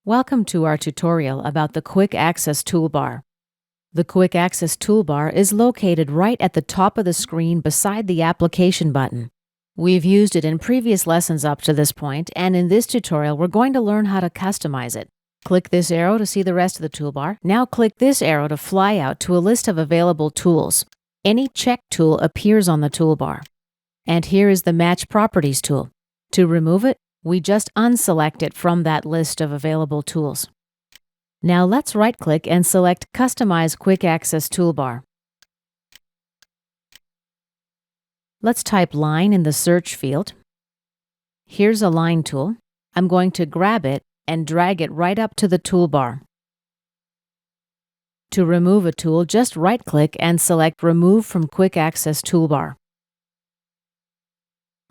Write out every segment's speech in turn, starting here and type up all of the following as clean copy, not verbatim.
Welcome to our tutorial about the Quick Access Toolbar. The Quick Access Toolbar is located right at the top of the screen beside the Application button. We've used it in previous lessons up to this point, and in this tutorial we're going to learn how to customize it. Click this arrow to see the rest of the toolbar. Now click this arrow to fly out to a list of available tools. Any check tool appears on the toolbar. And here is the Match Properties tool. To remove it, we just unselect it from that list of available tools. Now let's right-click and select Customize Quick Access Toolbar. Let's type line in the search field. Here's a line tool. I'm going to grab it and drag it right up to the toolbar. To remove a tool, just right-click and select Remove from Quick Access Toolbar.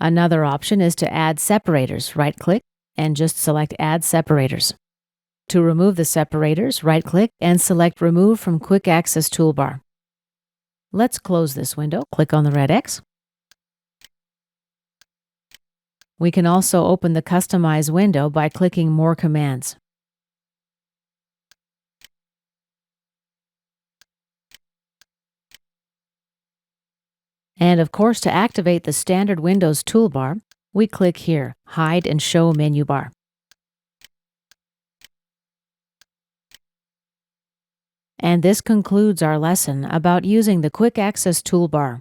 Another option is to add separators. Right-click and just select Add Separators. To remove the separators, right-click and select Remove from Quick Access Toolbar. Let's close this window. Click on the red X. We can also open the Customize window by clicking More Commands. And of course, to activate the standard Windows toolbar, we click here, Hide and Show Menu Bar. And this concludes our lesson about using the Quick Access Toolbar.